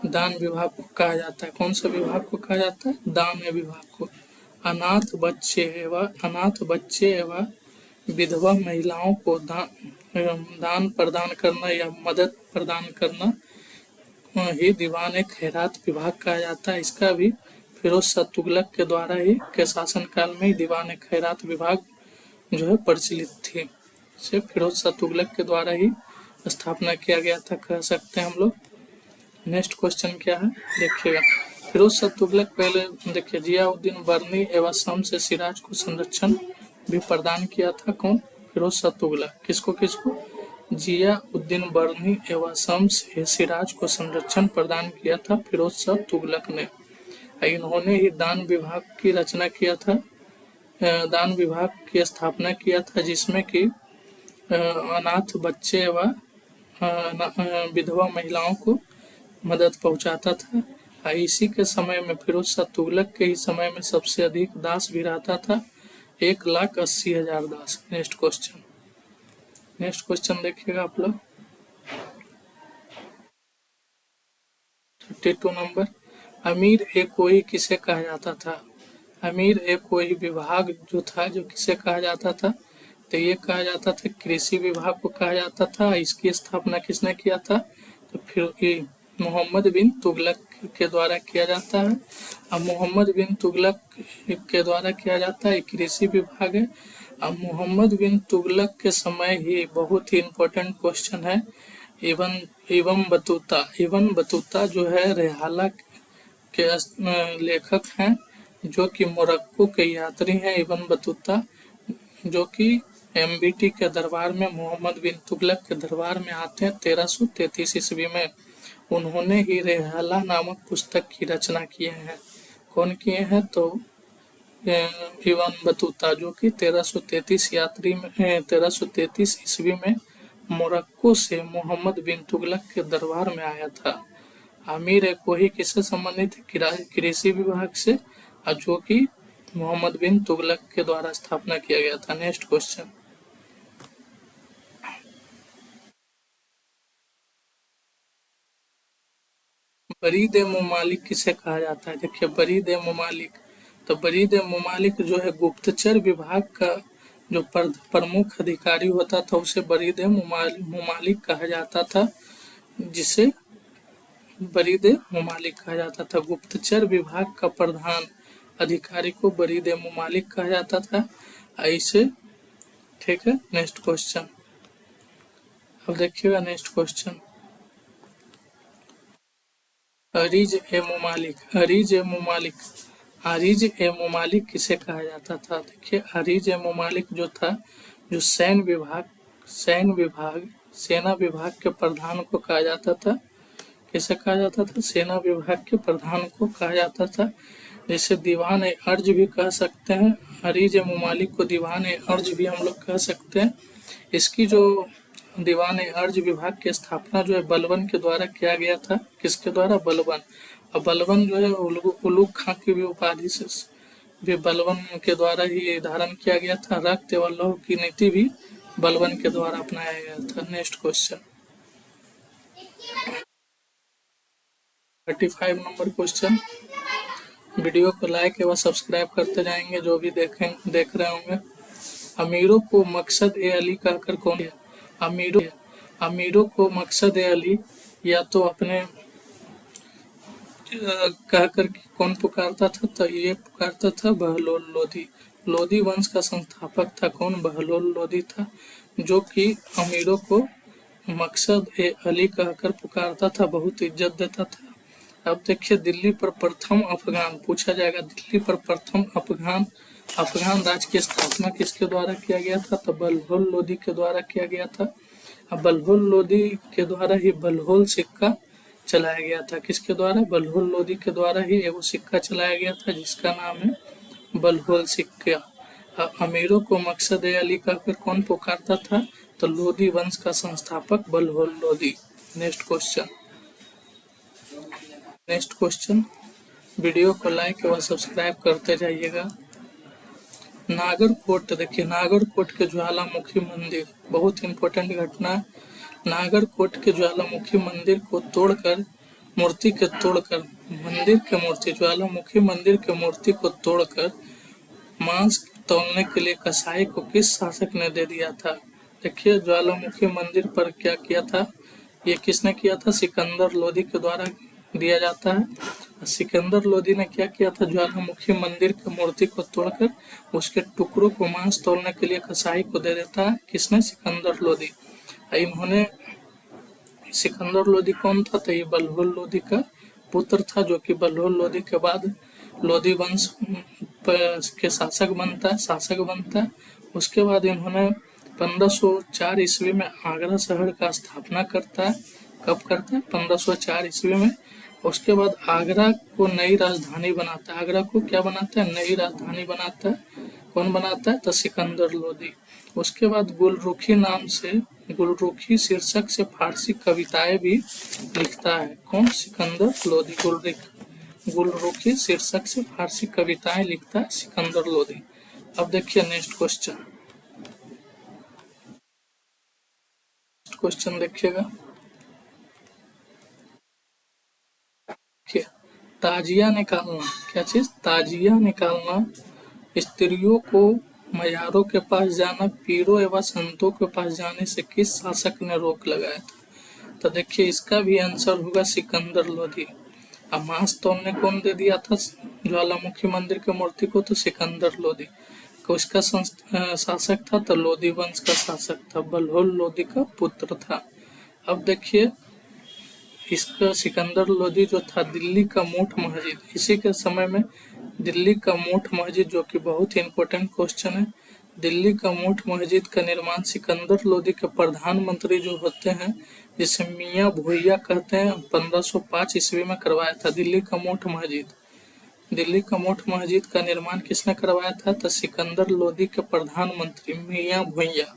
दान विभाग को कहा जाता है। कौन सा विभाग को कहा जाता है, दान विभाग को। अनाथ बच्चे एवं विधवा महिलाओं को दान प्रदान करना या मदद प्रदान करना ही दीवान खैरात विभाग कहा जाता है। इसका भी फिरोज शाह तुगलक के द्वारा ही के शासनकाल में ही दीवान खैरात विभाग जो है प्रचलित थी, इसे फिरोज शाह तुगलक के द्वारा ही स्थापना किया गया था, कह सकते हैं हम लोग। नेक्स्ट क्वेश्चन क्या है देखिएगा, फिरोज शाह तुगलक पहले देखिए जियाउद्दीन बर्नी एवं शम्स सिराज को संरक्षण भी प्रदान किया था। कौन? फिरोज शाह तुगलक। किसको किसको? जियाउद्दीन बर्नी एवं शम्स सिराज को संरक्षण प्रदान किया था फिरोज शाह तुगलक ने। इन्होंने ही दान विभाग की रचना किया था, दान विभाग की स्थापना किया था, जिसमें कि अनाथ बच्चे व विधवा महिलाओं को मदद पहुंचाता था। इसी के समय में फिरोज शाह तुगलक के ही समय में सबसे अधिक दास भी रहता था, 1,80,000 दास। नेक्स्ट क्वेश्चन देखिएगा आप लोग। 32 नंबर, अमीर ए कोई किसे कहा जाता था? अमीर ए कोई विभाग जो था जो किसे कहा जाता था? तो ये कहा जाता था कृषि विभाग को कहा जाता था। इसकी स्थापना किसने किया था? तो फिर मोहम्मद बिन तुगलक के द्वारा किया जाता है। अब मोहम्मद बिन तुगलक के द्वारा किया जाता है, कृषि विभाग है। अब मोहम्मद बिन तुगलक के समय ही बहुत ही इम्पोर्टेंट क्वेश्चन है, इबन बतूता जो है रेहाला के लेखक हैं, जो कि मोरक्को के यात्री हैं। इबन बतूता जो कि MBT के दरबार में, मोहम्मद बिन तुगलक के दरबार में आते हैं 1333 ईस्वी में। उन्होंने ही रेहाला नामक पुस्तक की रचना किए हैं। कौन किए हैं? तो इबन बतूता, जो कि 1333 ईस्वी में मोरक्को से मोहम्मद बिन तुगलक के दरबार में आया था। अमीर कोही किससे संबंधित है? कृषि विभाग से, और जो कि मोहम्मद बिन तुगलक के द्वारा स्थापना किया गया था। नेक्स्ट क्वेश्चन, बरीद ए मुमालिक किसे कहा जाता है? देखिए बरीद ए मुमालिक, तो बरीद ए मुमालिक जो है गुप्तचर विभाग का जो प्रमुख अधिकारी होता था उसे बरीद ए मुमालिक कहा जाता था, जिसे बरीद ए मुमालिक कहा जाता था। गुप्तचर विभाग का प्रधान अधिकारी को बरीद ए मुमालिक कहा जाता था। ऐसे ठीक है। नेक्स्ट क्वेश्चन, अब देखिएगा नेक्स्ट क्वेश्चन, अरीज ए मुमालिक, अरीज ए मुमालिक, अरीज ए मुमालिक किसे कहा जाता था? देखिए अरीज ए मुमालिक जो था, जो सेना विभाग के प्रधान को कहा जाता था। किसे कहा जाता था? सेना विभाग के प्रधान को कहा जाता था, जैसे दीवान ए अर्ज भी कह सकते हैं। अरीज ए मुमालिक को दीवान ए अर्ज भी हम लोग कह सकते हैं। इसकी जो दीवान ए अर्ज विभाग की स्थापना जो है बलबन के द्वारा किया गया था। किसके द्वारा? बलबन। और बलबन जो है उलूग खां की भी उपाधि से भी बलबन के द्वारा ही धारण किया गया था। रक्त एवं लौह की नीति भी बलबन के द्वारा अपनाया गया था। Next question, 35 number question. Video को लाइक एवं सब्सक्राइब करते जाएंगे जो भी देख रहे होंगे। अमीरों को मकसद ए अली कहकर कौन है? अमीरों को मकसद ए अली या तो अपने कहकर कौन पुकारता था? तो ये पुकारता था बहलोल लोधी। लोधी वंश का संस्थापक था। कौन? बहलोल लोधी था, जो कि अमीरों को मकसद ए अली कहकर पुकारता था, बहुत इज्जत देता था। अब देखिए दिल्ली पर प्रथम अफगान पूछा जाएगा। दिल्ली पर प्रथम अफगान राज्य की स्थापना किसके द्वारा किया गया था? तो बलहोल लोधी के द्वारा किया गया था। अब बलहोल लोधी के द्वारा ही बलहोल सिक्का चलाया गया था। किसके द्वारा? बलहोल लोधी के द्वारा ही एगो सिक्का चलाया गया था, जिसका नाम है बलहोल सिक्का। अमीरों को मकसद ए अली कहकर कौन पुकारता था? तो लोधी वंश का संस्थापक बलहोल लोधी। नेक्स्ट क्वेश्चन, वीडियो को लाइक एवं सब्सक्राइब करते जाइएगा। नागरकोट, देखिए नागरकोट के ज्वालामुखी मंदिर बहुत इंपॉर्टेंट घटना। नागरकोट के ज्वालामुखी मंदिर को तोड़कर ज्वालामुखी मंदिर के मूर्ति को तोड़कर मांस तौलने के लिए कसाई को किस शासक ने दे दिया था? देखिए ज्वालामुखी मंदिर पर क्या किया था, ये किसने किया था? सिकंदर लोधी के द्वारा दिया जाता है। सिकंदर लोधी ने क्या किया था? ज्वालामुखी मंदिर की मूर्ति को तोड़कर उसके टुकड़ों को मांस तोड़ने के लिए कसाई को दे देता है। किसने? सिकंदर लोधी। इन्होंने सिकंदर लोधी कौन था? तो ये बलहोल लोधी का पुत्र था, जो कि बल्होल लोधी के बाद लोधी वंश के शासक बनता है। उसके बाद इन्होंने 1504 ईस्वी में आगरा शहर का स्थापना करता है। कब करता है? 1504 ईस्वी में। उसके बाद आगरा को नई राजधानी बनाता है। आगरा को क्या बनाता है? नई राजधानी बनाता है। कौन बनाता है? तो सिकंदर लोधी। उसके बाद गुलरुखी शीर्षक से फारसी कविताएं भी लिखता है। कौन? सिकंदर लोधी। गुलरुखी शीर्षक से फारसी कविताएं लिखता है सिकंदर लोधी। अब देखिए नेक्स्ट क्वेश्चन देखिएगा। ताजिया निकालना। क्या चीज? ताजिया निकालना। स्त्रियों को मयारों के पास जाना, पीरों एवं संतों के पास जाने से किस शासक ने रोक लगाया था? तो देखिए इसका भी आंसर होगा सिकंदर लोधी। अब मांस तोड़ने कौन दे दिया था ज्वालामुखी मंदिर की मूर्ति को? तो सिकंदर लोधी। उसका शासक था तो लोधी वंश का शासक था, बल्होल लोधी का पुत्र था। अब देखिए इसका सिकंदर लोधी जो था, दिल्ली का मोठ मस्जिद, इसी के समय में दिल्ली का मोठ मस्जिद, जो कि बहुत ही इंपॉर्टेंट क्वेश्चन है, दिल्ली का मोठ मस्जिद का निर्माण सिकंदर लोधी के प्रधानमंत्री जो होते हैं, जिसे मियाँ भुइया कहते हैं, 1505 ईस्वी में करवाया था। दिल्ली का मोठ मस्जिद का निर्माण किसने करवाया था? तो सिकंदर लोधी के प्रधानमंत्री मियाँ भुइया।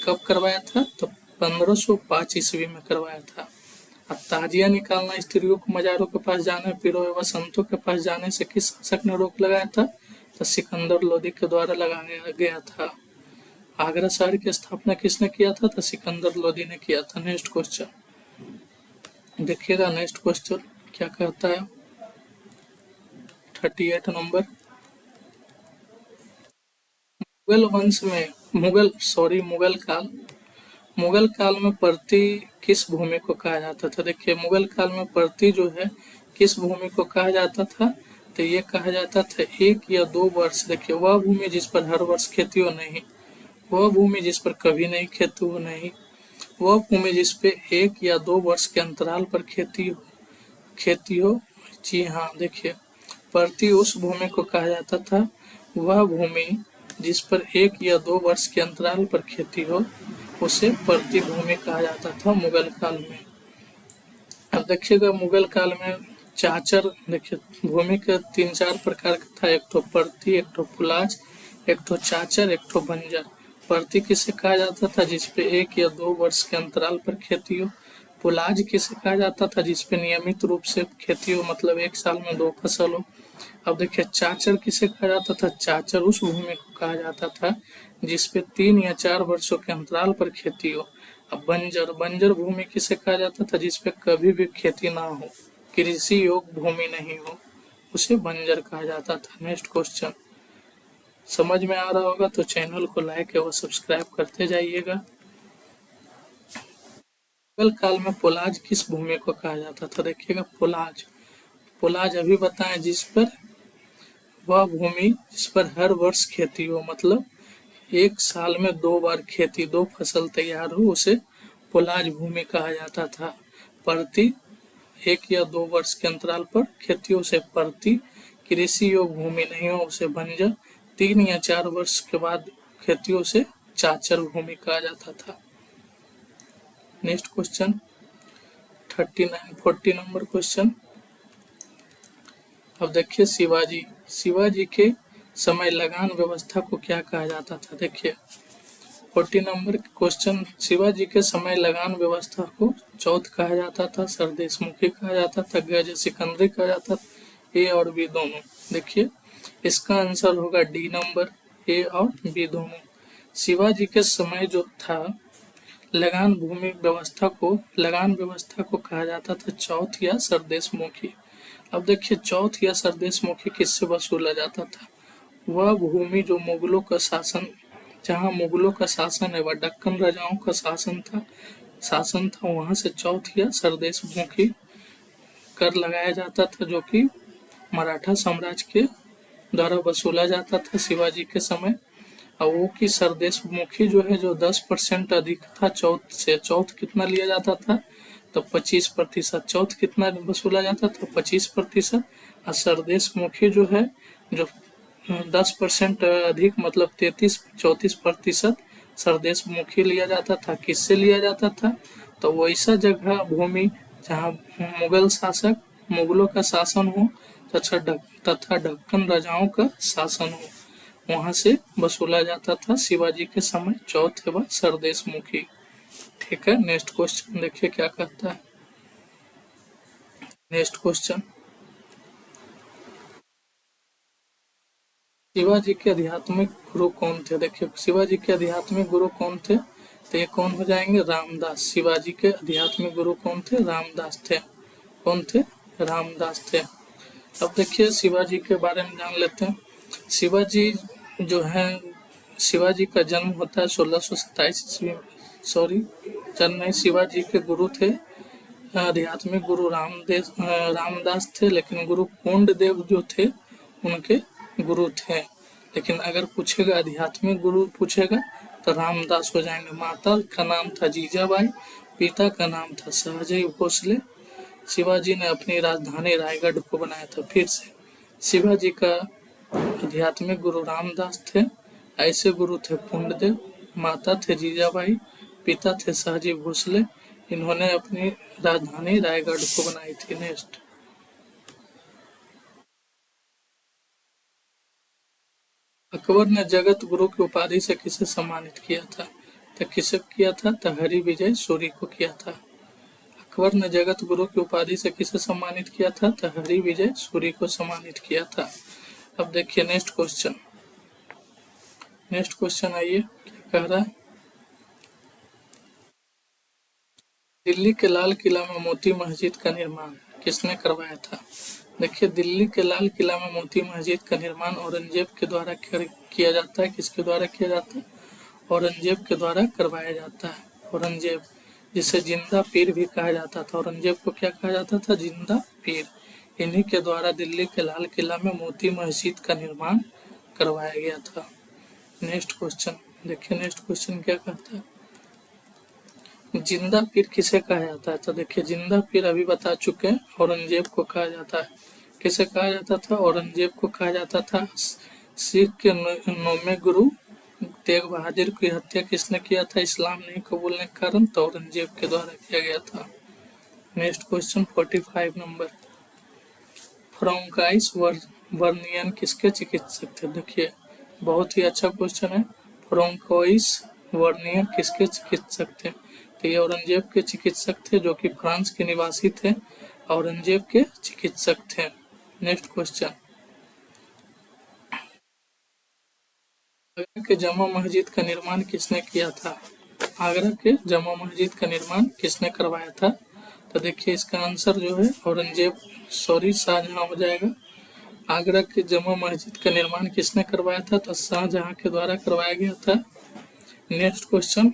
कब करवाया था? तो 1505 ईस्वी में करवाया था। अब ताजिया निकालना, स्त्रियों को मजारों के पास जाने, पीरों एवं संतों के पास जाने से किस शासक ने रोक लगाया था? तो सिकंदर लोधी के द्वारा लगाया गया था। आगरा शहर की स्थापना किसने किया था? तो सिकंदर लोधी ने किया था। नेक्स्ट क्वेश्चन देखिएगा। नेक्स्ट क्वेश्चन क्या कहता है? 38 नंबर। मुगल काल में पर्ती किस भूमि को कहा जाता था? देखिए मुगल काल में पर्ती जो है किस भूमि को कहा जाता था? तो ये कहा जाता था 1 या 2 वर्ष। देखिए वह भूमि जिस पर हर वर्ष खेती हो नहीं, वह भूमि जिस पर कभी नहीं खेती हो नहीं, वह भूमि जिस पे 1 या 2 वर्ष के अंतराल पर खेती हो। जी हाँ, देखिए पर्ती उस भूमि को कहा जाता था, वह भूमि जिस पर 1 या 2 वर्ष के अंतराल पर खेती हो, उसे पर्ती भूमि कहा जाता था मुगल काल में। अब देखिएगा मुगल काल में चाचर, देखिए भूमि के 3-4 प्रकार का था। एक तो पर्ती, एक तो पुलाज, एक तो चाचर, एक तो बंजर। पर्ती किसे कहा जाता था? जिसपे 1 या 2 वर्ष के अंतराल पर खेती हो। पुलाज किसे कहा जाता था? जिसपे नियमित रूप से खेती हो, मतलब 1 साल में 2 फसल हो। अब देखिए चाचर किसे कहा जाता था? चाचर उस भूमि को कहा जाता था जिसपे 3 या 4 वर्षों के अंतराल पर खेती हो। अब बंजर भूमि किसे कहा जाता था? जिसपे कभी भी खेती ना हो, कृषि योग्य भूमि नहीं हो, उसे बंजर कहा जाता था। नेक्स्ट क्वेश्चन समझ में आ रहा होगा तो चैनल को लाइक एवं सब्सक्राइब करते जाइएगा। मुगल काल में पोलाज किस भूमि को कहा जाता था? देखिएगा पोलाज अभी बताएं, जिस पर वह भूमि जिस पर हर वर्ष खेती हो, मतलब 1 साल में 2 बार खेती, 2 फसल तैयार हो, उसे पोलाज भूमि कहा जाता था। पर्ती 1 या 2 वर्ष के अंतराल पर खेती हो, उसे पर्ती। कृषि योग्य भूमि नहीं हो, उसे बंजर। 3 या 4 वर्ष के बाद खेती हो, उसे चाचर भूमि कहा जाता था। Next question 40 number question. अब देखिए शिवाजी के समय लगान व्यवस्था को क्या कहा जाता था? देखिए 40 नंबर क्वेश्चन। शिवाजी के समय लगान व्यवस्था को चौथ कहा जाता था, सरदेशमुखी कहा जाता था, गज सिकंदरी कहा जाता था, ए और बी दोनों। देखिए इसका आंसर होगा डी नंबर, ए और बी दोनों। शिवाजी के समय जो था लगान व्यवस्था को कहा जाता था चौथ या सरदेशमुखी। अब देखिए चौथ या सरदेशमुखी किससे वसूला जाता था? वह भूमि जो जहाँ मुगलों का शासन है, वह दक्कन राजाओं का शासन था, वहां से चौथ या सरदेशमुखी कर लगाया जाता था, जो कि मराठा साम्राज्य के द्वारा वसूला जाता था शिवाजी के समय। और वो की सरदेशमुखी जो है, जो 10% अधिक था चौथ से। चौथ कितना लिया जाता था? तो 25%। चौथ कितना वसूला जाता था? 25%। और सरदेशमुखी जो है, जो 10% अधिक, मतलब 34% सरदेशमुखी लिया जाता था। किससे लिया जाता था? तो वैसा जगह भूमि जहाँ मुगल शासक, मुगलों का शासन हो तथा दक्कन राजाओं का शासन हो, वहां से वसूला जाता था शिवाजी के समय चौथ व सरदेशमुखी। ठीक है, नेक्स्ट क्वेश्चन देखिए क्या कहता है। नेक्स्ट क्वेश्चन, शिवाजी के आध्यात्मिक गुरु कौन थे? देखिए शिवाजी के आध्यात्मिक गुरु कौन थे? तो ये कौन हो जाएंगे? रामदास। शिवाजी के आध्यात्मिक गुरु कौन थे? रामदास थे। कौन थे? रामदास थे। अब देखिए शिवाजी के बारे में जान लेते हैं। शिवाजी जो है, शिवाजी का जन्म होता है 1627 ईस्वी में। सॉरी, जन्म नहीं, शिवाजी के गुरु थे, आध्यात्मिक गुरु रामदास थे, लेकिन गुरु कोंडदेव जो थे उनके गुरु थे। लेकिन अगर पूछेगा आध्यात्मिक गुरु पूछेगा तो रामदास हो जाएंगे। माता का नाम था जीजाबाई, पिता का नाम था सहजई भोसले। शिवाजी ने अपनी राजधानी रायगढ़ को बनाया था। फिर से शिवाजी का आध्यात्मिक गुरु रामदास थे, ऐसे गुरु थे कुंडदेव, माता थे जीजाबाई, पिता थे सहजी भोसले। इन्होंने अपनी राजधानी रायगढ़ को बनाई थी। नेक्स्ट, अकबर ने जगत गुरु की उपाधि से किसे सम्मानित किया था? तो किसे किया था? तो हरि विजय सूरी को किया था। अकबर ने जगत गुरु की उपाधि से किसे सम्मानित किया था? तो हरि विजय सूरी को सम्मानित किया था। अब देखिए नेक्स्ट क्वेश्चन। नेक्स्ट क्वेश्चन आइए क्या कह रहा है। दिल्ली के लाल किला में मोती मस्जिद का निर्माण किसने करवाया था? देखिए दिल्ली के लाल किला में मोती मस्जिद का निर्माण औरंगजेब के द्वारा किया जाता है। किसके द्वारा किया जाता है? औरंगजेब के द्वारा करवाया जाता है। औरंगजेब, जिसे जिंदा पीर भी कहा जाता था। औरंगजेब को क्या कहा जाता था? जिंदा पीर। इन्हीं के द्वारा दिल्ली के लाल किला में मोती मस्जिद का निर्माण करवाया गया था। नेक्स्ट क्वेश्चन देखिए। नेक्स्ट क्वेश्चन क्या कहता है? जिंदा पीर किसे कहा जाता है? तो देखिए जिंदा पीर अभी बता चुके हैं, औरंगजेब को कहा जाता है। किसे कहा जाता था? औरंगजेब को कहा जाता था। सिख के 9वें गुरु तेग बहादुर की हत्या किसने किया था इस्लाम नहीं कबूलने के कारण? तो औरंगजेब के द्वारा किया गया था। नेक्स्ट क्वेश्चन 45 नंबर, फ्रांकाइस वर्नियन किसके चिकित्सक थे? देखिए बहुत ही अच्छा क्वेश्चन है। फ्रांकोइस वर्नियन किसके चिकित्सक थे? तो ये औरंगजेब के चिकित्सक थे, जो कि फ्रांस के निवासी थे, औरंगजेब के चिकित्सक थे। नेक्स्ट क्वेश्चन, आगरा के जमा मस्जिद का निर्माण किसने किया था? आगरा के जमा मस्जिद का निर्माण किसने करवाया था? तो देखिए इसका आंसर जो है औरंगजेब, सॉरी शाहजहां हो जाएगा। आगरा के जमा मस्जिद का निर्माण किसने करवाया था? तो शाहजहां के द्वारा करवाया गया था। Next question.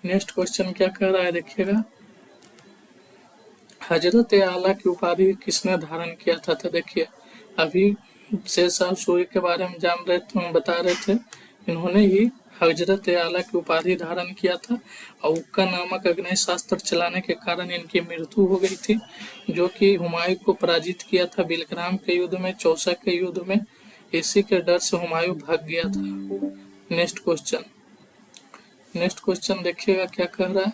नेक्स्ट क्वेश्चन क्या कह रहा है देखिएगा। हजरत आला की उपाधि किसने धारण किया था? तो देखिए अभी शेरशाह सूरी के बारे में जान रहे थे, बता रहे थे। इन्होंने ही हजरत आला की उपाधि धारण किया था और उक्का नामक अग्नेयास्त्र चलाने के कारण इनकी मृत्यु हो गई थी, जो कि हुमायूं को पराजित किया था बिलग्राम के युद्ध में, चौसा के युद्ध में। इसी के डर से हुमायूं भाग गया था। Next question. नेक्स्ट क्वेश्चन देखिएगा क्या कह रहा है।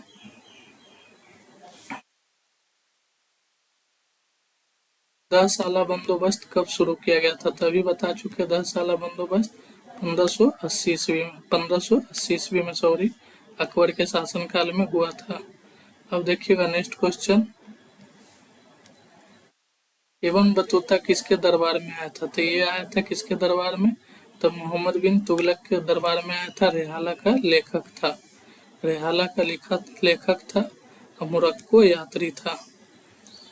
10 साला बंदोबस्त कब शुरू किया गया था? तभी बता चुके। 10 साला बंदोबस्त 1580 ईस्वी में, 1580 ईस्वी में सॉरी, अकबर के शासनकाल में हुआ था। अब देखिएगा नेक्स्ट क्वेश्चन, इब्न बतूता किसके दरबार में आया था? तो ये आया था किसके दरबार में? तो मोहम्मद बिन तुगलक के दरबार में आया था। रेहाला का लेखक था। रेहाला का लेखक था और मोरक्को यात्री था।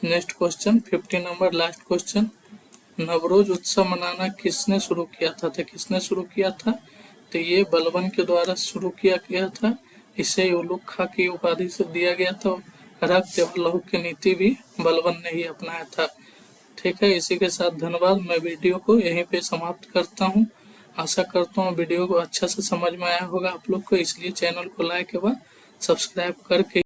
Next question 50 number, last question, Navroz उत्सव मनाना किसने शुरू किया था? तो किसने शुरू किया था? तो ये बलबन के द्वारा शुरू किया गया था। इसे उलुग खां की उपाधि से दिया गया था। रक्त एवं लहू की नीति भी बलबन ने ही अपनाया था। ठीक है, इसी के साथ धन्यवाद। मैं वीडियो को यहीं पे समाप्त करता हूँ। आशा करता हूँ वीडियो को अच्छा से समझ में आया होगा आप लोग को, इसलिए चैनल को लाइक एवं सब्सक्राइब करके